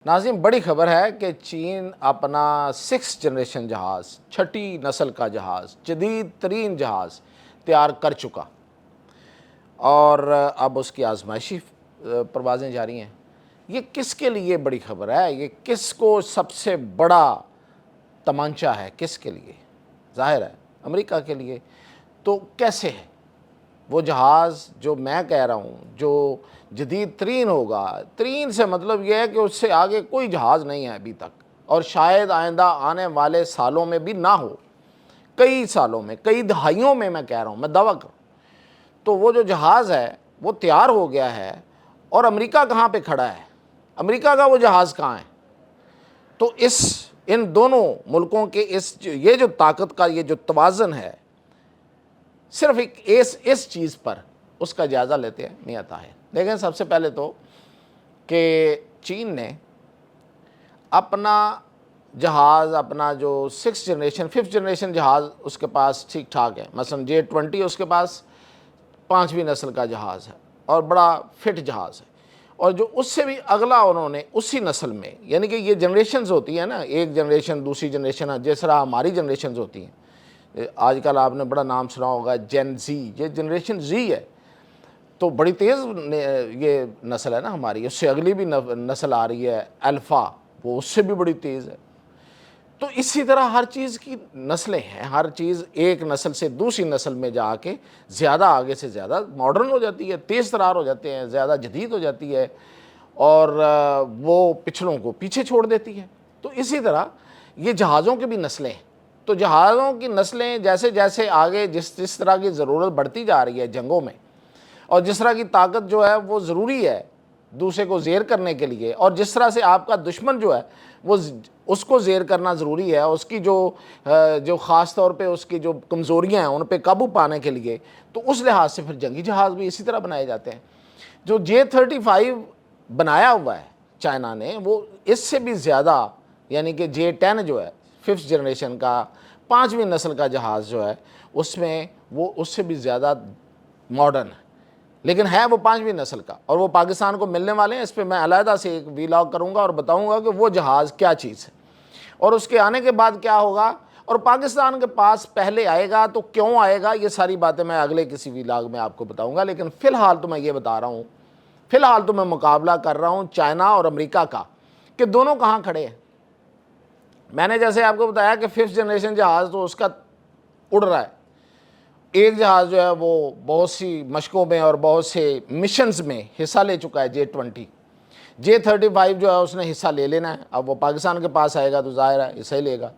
ناظرین، بڑی خبر ہے کہ چین اپنا 6 جنریشن جہاز، 6ٹھی نسل کا جہاز، جدید ترین جہاز تیار کر چکا اور اب اس کی آزمائشی پروازیں جاری ہیں۔ یہ کس کے لیے بڑی خبر ہے؟ یہ کس کو سب سے بڑا تمانچہ ہے؟ کس کے لیے؟ ظاہر ہے امریکہ کے لیے۔ تو کیسے ہے وہ جہاز جو میں کہہ رہا ہوں، جو جدید ترین ہوگا؟ ترین سے مطلب یہ ہے کہ اس سے آگے کوئی جہاز نہیں ہے ابھی تک، اور شاید آئندہ آنے والے سالوں میں بھی نہ ہو، کئی سالوں میں، کئی دہائیوں میں کہہ رہا ہوں، میں دعویٰ کروں۔ تو وہ جو جہاز ہے وہ تیار ہو گیا ہے، اور امریکہ کہاں پہ کھڑا ہے؟ امریکہ کا وہ جہاز کہاں ہے؟ تو ان دونوں ملکوں کے یہ جو طاقت کا یہ جو توازن ہے، صرف اس چیز پر اس کا جائزہ لیتے ہیں میاں طاہر۔ دیکھیں، سب سے پہلے تو کہ چین نے اپنا جہاز، اپنا جو 6 جنریشن 5th جنریشن جہاز اس کے پاس ٹھیک ٹھاک ہے۔ مثلا J-20 اس کے پاس 5ویں نسل کا جہاز ہے اور بڑا فٹ جہاز ہے، اور جو اس سے بھی اگلا انہوں نے اسی نسل میں، یعنی کہ یہ جنریشنز ہوتی ہیں نا، ایک جنریشن دوسری جنریشن، جس طرح ہماری جنریشنز ہوتی ہیں۔ آج کل آپ نے بڑا نام سنا ہوگا جین زی، یہ جنریشن زی ہے، تو بڑی تیز یہ نسل ہے نا ہماری۔ اس سے اگلی بھی نسل آ رہی ہے الفا، وہ اس سے بھی بڑی تیز ہے۔ تو اسی طرح ہر چیز کی نسلیں ہیں، ہر چیز ایک نسل سے دوسری نسل میں جا کے زیادہ آگے سے زیادہ ماڈرن ہو جاتی ہے، تیز ترار ہو جاتے ہیں، زیادہ جدید ہو جاتی ہے، اور وہ پچھلوں کو پیچھے چھوڑ دیتی ہے۔ تو اسی طرح یہ جہازوں کی بھی نسلیں ہیں۔ تو جہازوں کی نسلیں جیسے جیسے آگے جس طرح کی ضرورت بڑھتی جا رہی ہے جنگوں میں، اور جس طرح کی طاقت جو ہے وہ ضروری ہے دوسرے کو زیر کرنے کے لیے، اور جس طرح سے آپ کا دشمن جو ہے وہ اس کو زیر کرنا ضروری ہے، اس کی جو خاص طور پہ اس کی جو کمزوریاں ہیں ان پہ قابو پانے کے لیے، تو اس لحاظ سے پھر جنگی جہاز بھی اسی طرح بنائے جاتے ہیں۔ جو J-35 بنایا ہوا ہے چائنا نے، وہ اس سے بھی زیادہ، یعنی کہ J-10 جو ہے 5th جنریشن کا 5ویں نسل کا جہاز جو ہے، اس میں وہ اس سے بھی زیادہ ماڈرن ہے، لیکن ہے وہ 5ویں نسل کا، اور وہ پاکستان کو ملنے والے ہیں۔ اس پہ میں علیحدہ سے ایک ویلاگ کروں گا اور بتاؤں گا کہ وہ جہاز کیا چیز ہے، اور اس کے آنے کے بعد کیا ہوگا، اور پاکستان کے پاس پہلے آئے گا تو کیوں آئے گا۔ یہ ساری باتیں میں اگلے کسی ویلاگ میں آپ کو بتاؤں گا، لیکن فی الحال تو میں یہ بتا رہا ہوں، فی الحال تو میں مقابلہ کر رہا ہوں چائنا اور امریکہ کا، کہ دونوں کہاں کھڑے ہیں۔ میں نے جیسے آپ کو بتایا کہ 5th جنریشن جہاز تو اس کا اڑ رہا ہے، ایک جہاز جو ہے وہ بہت سی مشقوں میں اور بہت سے مشنز میں حصہ لے چکا ہے J-20۔ J-35 جو ہے اس نے حصہ لے لینا ہے، اب وہ پاکستان کے پاس آئے گا تو ظاہر ہے حصہ ہی لے گا،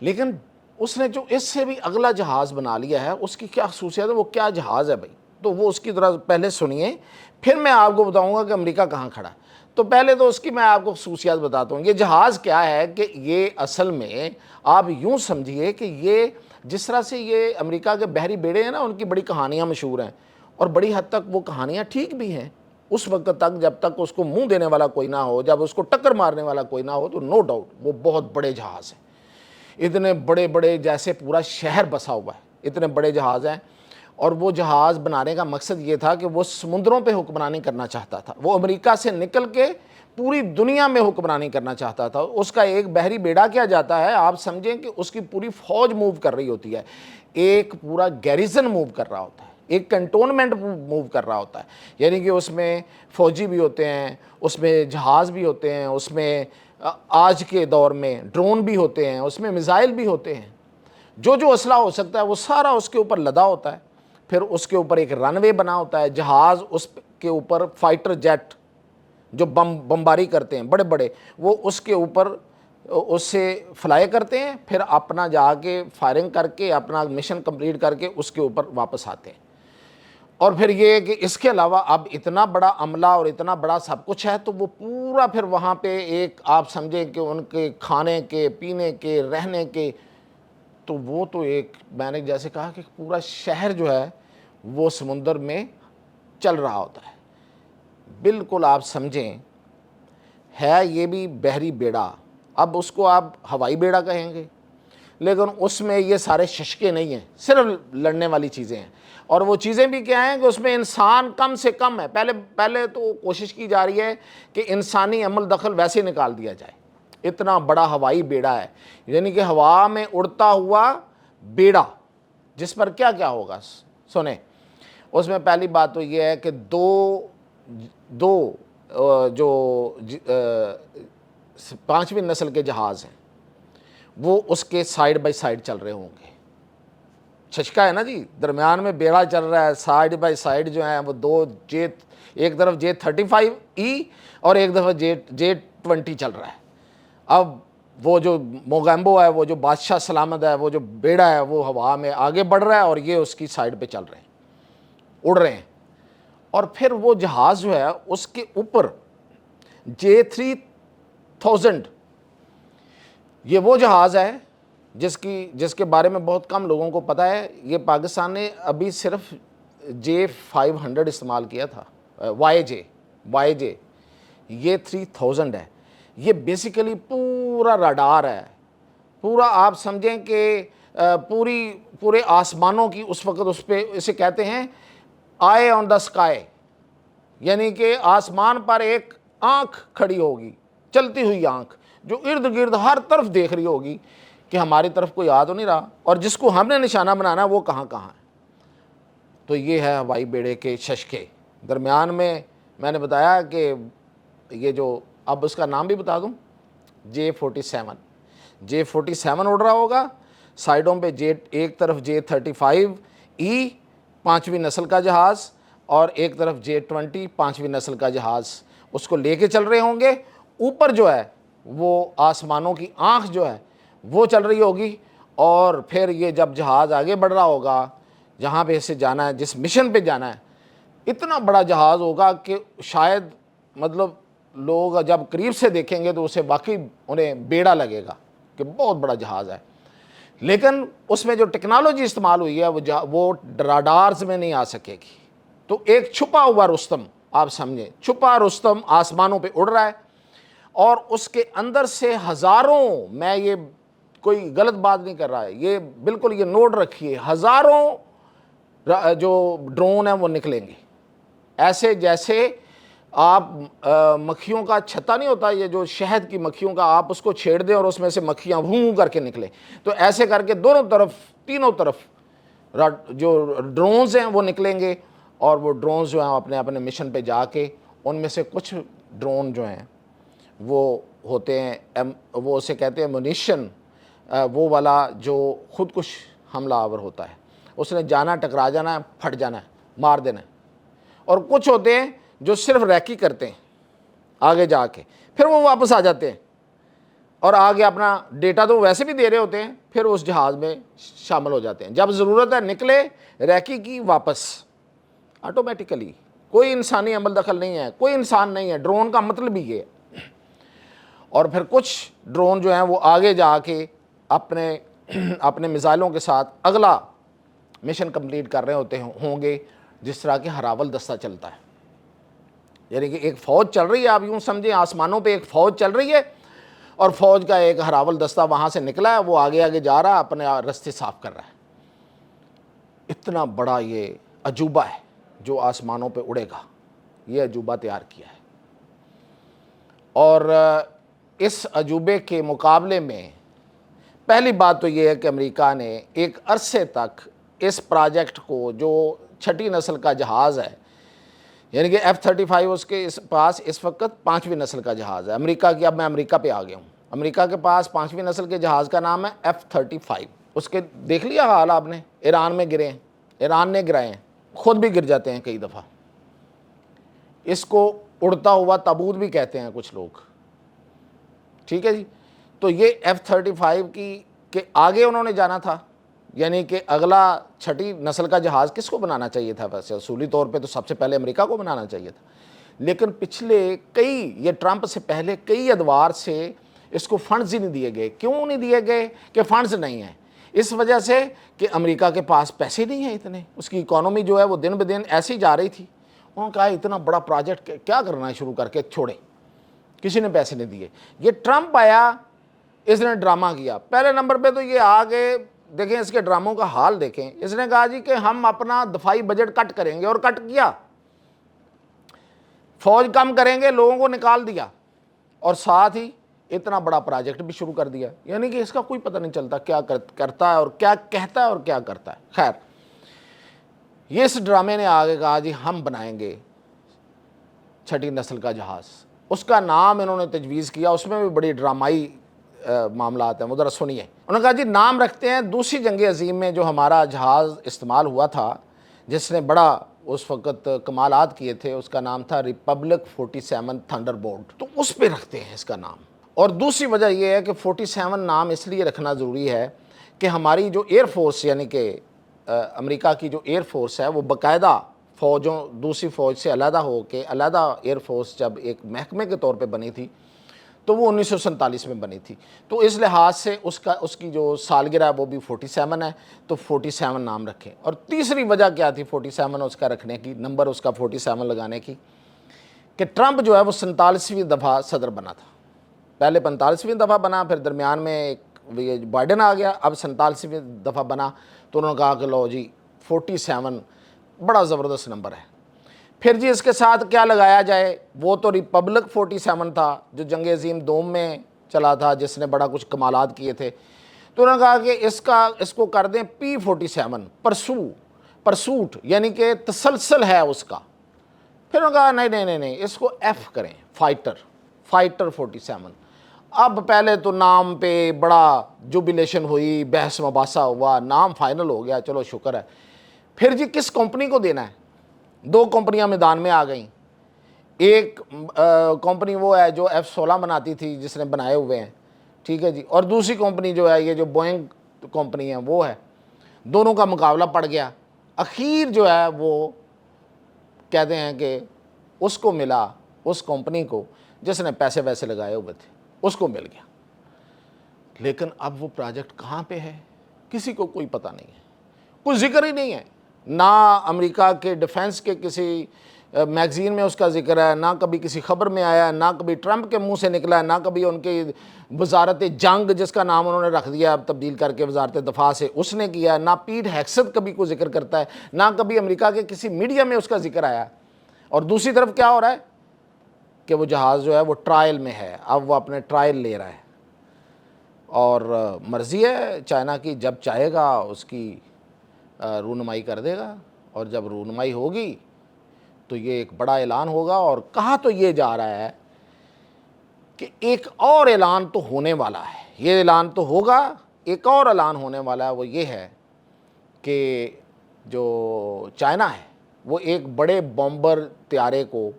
لیکن اس نے جو اس سے بھی اگلا جہاز بنا لیا ہے، اس کی کیا خصوصیت ہے، وہ کیا جہاز ہے بھائی؟ تو وہ اس کی طرح پہلے سنیے، پھر میں آپ کو بتاؤں گا کہ امریکہ کہاں کھڑا ہے۔ تو پہلے تو اس کی میں آپ کو خصوصیات بتاتا ہوں۔ یہ جہاز کیا ہے کہ یہ اصل میں آپ یوں سمجھیے کہ یہ جس طرح سے یہ امریکہ کے بحری بیڑے ہیں نا، ان کی بڑی کہانیاں مشہور ہیں، اور بڑی حد تک وہ کہانیاں ٹھیک بھی ہیں اس وقت تک جب تک اس کو منہ دینے والا کوئی نہ ہو، جب اس کو ٹکر مارنے والا کوئی نہ ہو، تو نو ڈاؤٹ وہ بہت بڑے جہاز ہیں، اتنے بڑے بڑے جیسے پورا شہر بسا ہوا ہے، اتنے بڑے جہاز ہیں۔ اور وہ جہاز بنانے کا مقصد یہ تھا کہ وہ سمندروں پہ حکمرانی کرنا چاہتا تھا، وہ امریکہ سے نکل کے پوری دنیا میں حکمرانی کرنا چاہتا تھا۔ اس کا ایک بحری بیڑا کیا جاتا ہے، آپ سمجھیں کہ اس کی پوری فوج موو کر رہی ہوتی ہے، ایک پورا گیریزن موو کر رہا ہوتا ہے، ایک کنٹونمنٹ موو کر رہا ہوتا ہے، یعنی کہ اس میں فوجی بھی ہوتے ہیں، اس میں جہاز بھی ہوتے ہیں، اس میں آج کے دور میں ڈرون بھی ہوتے ہیں، اس میں میزائل بھی ہوتے ہیں، جو اسلحہ ہو سکتا ہے وہ سارا اس کے اوپر لدا ہوتا ہے۔ پھر اس کے اوپر ایک رن وے بنا ہوتا ہے، جہاز اس کے اوپر فائٹر جیٹ جو بمباری کرتے ہیں بڑے بڑے، وہ اس کے اوپر اس سے فلائی کرتے ہیں، پھر اپنا جا کے فائرنگ کر کے اپنا مشن کمپلیٹ کر کے اس کے اوپر واپس آتے ہیں۔ اور پھر یہ کہ اس کے علاوہ اب اتنا بڑا عملہ اور اتنا بڑا سب کچھ ہے، تو وہ پورا پھر وہاں پہ ایک آپ سمجھیں کہ ان کے کھانے کے، پینے کے، رہنے کے، تو وہ تو ایک میں نے جیسے کہا کہ پورا شہر جو ہے وہ سمندر میں چل رہا ہوتا ہے۔ بالکل آپ سمجھیں ہے یہ بھی بحری بیڑا، اب اس کو آپ ہوائی بیڑا کہیں گے، لیکن اس میں یہ سارے ششکے نہیں ہیں، صرف لڑنے والی چیزیں ہیں، اور وہ چیزیں بھی کیا ہیں کہ اس میں انسان کم سے کم ہے. پہلے تو کوشش کی جا رہی ہے کہ انسانی عمل دخل ویسے نکال دیا جائے. اتنا بڑا ہوائی بیڑا ہے, یعنی کہ ہوا میں اڑتا ہوا بیڑا, جس پر کیا کیا ہوگا سنیں. اس میں پہلی بات تو یہ ہے کہ دو جو 5ویں نسل کے جہاز ہیں وہ اس کے سائیڈ بائی سائیڈ چل رہے ہوں گے. چھچکا ہے نا جی, درمیان میں بیڑا چل رہا ہے, سائیڈ بائی سائیڈ جو ہیں وہ دو ایک طرف J-35E اور ایک طرف J-20 چل رہا ہے. اب وہ جو موگیمبو ہے, وہ جو بادشاہ سلامت ہے, وہ جو بیڑا ہے, وہ ہوا میں آگے بڑھ رہا ہے اور یہ اس کی سائیڈ پہ چل رہے ہیں, اڑ رہے ہیں. اور پھر وہ جہاز جو ہے اس کے اوپر J-3000, یہ وہ جہاز ہے جس کے بارے میں بہت کم لوگوں کو پتہ ہے. یہ پاکستان نے ابھی صرف J-500 استعمال کیا تھا, YJ, یہ 3000 ہے. یہ بیسیکلی پورا راڈار ہے, پورا آپ سمجھیں کہ پورے آسمانوں کی اس وقت اس پہ اسے کہتے ہیں آئی آن دا اسکائی, یعنی کہ آسمان پر ایک آنکھ کھڑی ہوگی, چلتی ہوئی آنکھ, جو ارد گرد ہر طرف دیکھ رہی ہوگی کہ ہماری طرف کوئی آ تو نہیں رہا, اور جس کو ہم نے نشانہ بنانا ہے وہ کہاں کہاں ہے. تو یہ ہے ہوائی بیڑے کے ششکے. درمیان میں نے بتایا کہ یہ جو, اب اس کا نام بھی بتا دوں, J-47 اڑ رہا ہوگا, سائیڈوں پہ ایک طرف J-35E 5ویں نسل کا جہاز اور ایک طرف J-20 5ویں نسل کا جہاز اس کو لے کے چل رہے ہوں گے. اوپر جو ہے وہ آسمانوں کی آنکھ جو ہے وہ چل رہی ہوگی, اور پھر یہ جب جہاز آگے بڑھ رہا ہوگا جہاں پہ اسے جانا ہے, جس مشن پہ جانا ہے, اتنا بڑا جہاز ہوگا کہ شاید مطلب لوگ جب قریب سے دیکھیں گے تو اسے واقعی انہیں بیڑا لگے گا کہ بہت بڑا جہاز ہے. لیکن اس میں جو ٹیکنالوجی استعمال ہوئی ہے وہ راڈارز میں نہیں آ سکے گی. تو ایک چھپا ہوا رستم, آپ سمجھیں چھپا رستم آسمانوں پہ اڑ رہا ہے, اور اس کے اندر سے ہزاروں, میں یہ کوئی غلط بات نہیں کر رہا ہے, یہ بالکل یہ نوٹ رکھیے, ہزاروں جو ڈرون ہیں وہ نکلیں گے. ایسے جیسے آپ مکھیوں کا چھتا نہیں ہوتا, یہ جو شہد کی مکھیوں کا, آپ اس کو چھیڑ دیں اور اس میں سے مکھیاں ووں کر کے نکلیں, تو ایسے کر کے دونوں طرف تینوں طرف جو ڈرونز ہیں وہ نکلیں گے. اور وہ ڈرونز جو ہیں اپنے اپنے مشن پہ جا کے, ان میں سے کچھ ڈرون جو ہیں وہ ہوتے ہیں, وہ اسے کہتے ہیں منیشن, وہ والا جو خود کش حملہ آور ہوتا ہے, اس نے جانا, ٹکرا جانا ہے, پھٹ جانا ہے, مار دینا ہے. اور کچھ ہوتے ہیں جو صرف ریکی کرتے ہیں آگے جا کے, پھر وہ واپس آ جاتے ہیں اور آگے اپنا ڈیٹا تو ویسے بھی دے رہے ہوتے ہیں, پھر اس جہاز میں شامل ہو جاتے ہیں. جب ضرورت ہے نکلے, ریکی کی, واپس آٹومیٹیکلی. کوئی انسانی عمل دخل نہیں ہے, کوئی انسان نہیں ہے. ڈرون کا مطلب ہی یہ ہے. اور پھر کچھ ڈرون جو ہیں وہ آگے جا کے اپنے میزائلوں کے ساتھ اگلا مشن کمپلیٹ کر رہے ہوتے ہوں گے, جس طرح کہ ہراول دستہ چلتا ہے. یعنی کہ ایک فوج چل رہی ہے, آپ یوں سمجھیں آسمانوں پہ ایک فوج چل رہی ہے, اور فوج کا ایک ہراول دستہ وہاں سے نکلا ہے, وہ آگے آگے جا رہا ہے, اپنے رستے صاف کر رہا ہے. اتنا بڑا یہ عجوبہ ہے جو آسمانوں پہ اڑے گا, یہ عجوبہ تیار کیا ہے. اور اس عجوبے کے مقابلے میں پہلی بات تو یہ ہے کہ امریکہ نے ایک عرصے تک اس پروجیکٹ کو, جو 6ٹھی نسل کا جہاز ہے, یعنی کہ F-35 اس کے پاس اس وقت 5ویں نسل کا جہاز ہے امریکہ کی. اب میں امریکہ پہ آ گیا ہوں. امریکہ کے پاس 5ویں نسل کے جہاز کا نام ہے F-35. اس کے دیکھ لیا حال آپ نے, ایران میں گرے ہیں, ایران نے گرائے ہیں, خود بھی گر جاتے ہیں کئی دفعہ. اس کو اڑتا ہوا تابوت بھی کہتے ہیں کچھ لوگ, ٹھیک ہے جی. تو یہ F-35 کے آگے انہوں نے جانا تھا, یعنی کہ اگلا 6ٹھی نسل کا جہاز کس کو بنانا چاہیے تھا؟ ویسے اصولی طور پہ تو سب سے پہلے امریکہ کو بنانا چاہیے تھا, لیکن پچھلے یہ ٹرمپ سے پہلے کئی ادوار سے اس کو فنڈز ہی نہیں دیے گئے. کیوں نہیں دیے گئے؟ کہ فنڈز نہیں ہیں, اس وجہ سے کہ امریکہ کے پاس پیسے نہیں ہیں اتنے. اس کی اکانومی جو ہے وہ دن بدن ایسی جا رہی تھی. انہوں نے کہا اتنا بڑا پروجیکٹ کیا کرنا ہے, شروع کر کے چھوڑیں. کسی نے پیسے نہیں دیے. یہ ٹرمپ آیا, اس نے ڈرامہ کیا. پہلے نمبر پہ تو یہ آگے دیکھیں اس کے ڈراموں کا حال دیکھیں، اس نے کہا جی کہ ہم اپنا دفاعی بجٹ کٹ کریں گے، اور کٹ کیا، فوج کم کریں گے، لوگوں کو نکال دیا، اور ساتھ ہی اتنا بڑا پروجیکٹ بھی شروع کر دیا، یعنی کہ اس کا کوئی پتہ نہیں چلتا کیا کرتا ہے اور کیا کہتا ہے اور کیا کرتا ہے۔ خیر، یہ اس ڈرامے نے آگے کہا جی ہم بنائیں گے چھٹی نسل کا جہاز، اس کا نام انہوں نے تجویز کیا، اس میں بھی بڑی ڈرامائی معاملات ہیں، وہ ذرا سنیے۔ انہوں نے کہا جی نام رکھتے ہیں دوسری جنگ عظیم میں جو ہمارا جہاز استعمال ہوا تھا جس نے بڑا اس وقت کمالات کیے تھے، اس کا نام تھا ریپبلک 47 تھنڈر بولٹ، تو اس پہ رکھتے ہیں اس کا نام۔ اور دوسری وجہ یہ ہے کہ 47 نام اس لیے رکھنا ضروری ہے کہ ہماری جو ایئر فورس، یعنی کہ امریکہ کی جو ایئر فورس ہے، وہ باقاعدہ فوجوں دوسری فوج سے علیحدہ ہو کے علیحدہ ایئر فورس جب ایک محکمے کے طور پہ بنی تھی تو وہ 1947 میں بنی تھی، تو اس لحاظ سے اس کی جو سالگرہ ہے وہ بھی 47 ہے، تو 47 نام رکھیں۔ اور تیسری وجہ کیا تھی 47 اس کا رکھنے کی، نمبر اس کا 47 لگانے کی، کہ ٹرمپ جو ہے وہ 47ویں دفعہ صدر بنا تھا، پہلے 45ویں دفعہ بنا، پھر درمیان میں ایک بائیڈن آ گیا، اب 47ویں دفعہ بنا، تو انہوں نے کہا کہ لو جی 47 بڑا زبردست نمبر ہے۔ پھر جی اس کے ساتھ کیا لگایا جائے، وہ تو ریپبلک 47 تھا جو جنگ عظیم دوم میں چلا تھا، جس نے بڑا کچھ کمالات کیے تھے، تو انہوں نے کہا کہ اس کو کر دیں P47 پرسوٹ، یعنی کہ تسلسل ہے اس کا۔ پھر انہوں نے کہا نہیں اس کو F کریں، فائٹر 47۔ اب پہلے تو نام پہ بڑا جوبیلیشن ہوئی، بحث مباحثہ ہوا، نام فائنل ہو گیا، چلو شکر ہے۔ پھر جی کس کمپنی کو دینا ہے، دو کمپنیاں میدان میں آ گئیں، ایک کمپنی وہ ہے جو F-16 بناتی تھی جس نے بنائے ہوئے ہیں، ٹھیک ہے جی، اور دوسری کمپنی جو ہے یہ جو بوئنگ کمپنی ہے وہ ہے، دونوں کا مقابلہ پڑ گیا، اخیر جو ہے وہ کہتے ہیں کہ اس کو ملا، اس کمپنی کو جس نے پیسے ویسے لگائے ہوئے تھے اس کو مل گیا۔ لیکن اب وہ پروجیکٹ کہاں پہ ہے کسی کو کوئی پتہ نہیں ہے، کوئی ذکر ہی نہیں ہے، نہ امریکہ کے ڈیفنس کے کسی میگزین میں اس کا ذکر ہے، نہ کبھی کسی خبر میں آیا ہے، نہ کبھی ٹرمپ کے منہ سے نکلا ہے، نہ کبھی ان کی وزارت جنگ جس کا نام انہوں نے رکھ دیا اب تبدیل کر کے وزارت دفاع سے، اس نے کیا ہے، نہ پیٹ ہیگسٹ کبھی کوئی ذکر کرتا ہے، نہ کبھی امریکہ کے کسی میڈیا میں اس کا ذکر آیا۔ اور دوسری طرف کیا ہو رہا ہے کہ وہ جہاز جو ہے وہ ٹرائل میں ہے، اب وہ اپنے ٹرائل لے رہا ہے، اور مرضی ہے چائنا کی، جب چاہے گا اس کی رونمائی کر دے گا، اور جب رونمائی ہوگی تو یہ ایک بڑا اعلان ہوگا۔ اور کہا تو یہ جا رہا ہے کہ ایک اور اعلان تو ہونے والا ہے، یہ اعلان تو ہوگا، ایک اور اعلان ہونے والا ہے، وہ یہ ہے کہ جو چائنا ہے وہ ایک بڑے بمبر طیارے کو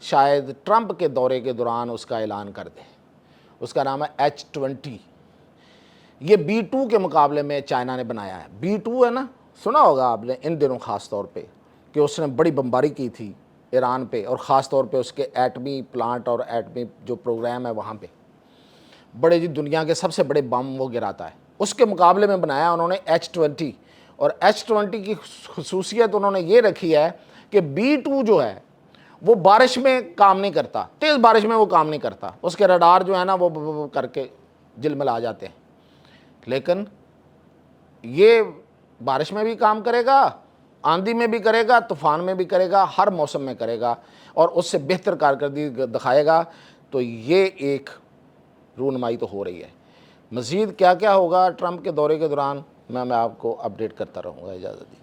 شاید ٹرمپ کے دورے کے دوران اس کا اعلان کر دے، اس کا نام ہے H-20، یہ B-2 کے مقابلے میں چائنا نے بنایا ہے۔ B-2 ہے نا، سنا ہوگا آپ نے ان دنوں خاص طور پہ کہ اس نے بڑی بمباری کی تھی ایران پہ، اور خاص طور پہ اس کے ایٹمی پلانٹ اور ایٹمی جو پروگرام ہے وہاں پہ بڑے جی دنیا کے سب سے بڑے بم وہ گراتا ہے، اس کے مقابلے میں بنایا انہوں نے H-20۔ اور H-20 کی خصوصیت انہوں نے یہ رکھی ہے کہ B-2 جو ہے وہ بارش میں کام نہیں کرتا، تیز بارش میں وہ کام نہیں کرتا، اس کے رڈار جو ہے نا وہ کر کے جلملا جاتے ہیں، لیکن یہ بارش میں بھی کام کرے گا، آندھی میں بھی کرے گا، طوفان میں بھی کرے گا، ہر موسم میں کرے گا، اور اس سے بہتر کارکردگی دکھائے گا۔ تو یہ ایک رونمائی تو ہو رہی ہے۔ مزید کیا کیا ہوگا ٹرمپ کے دورے کے دوران میں آپ کو اپڈیٹ کرتا رہوں گا۔ اجازت دیجیے۔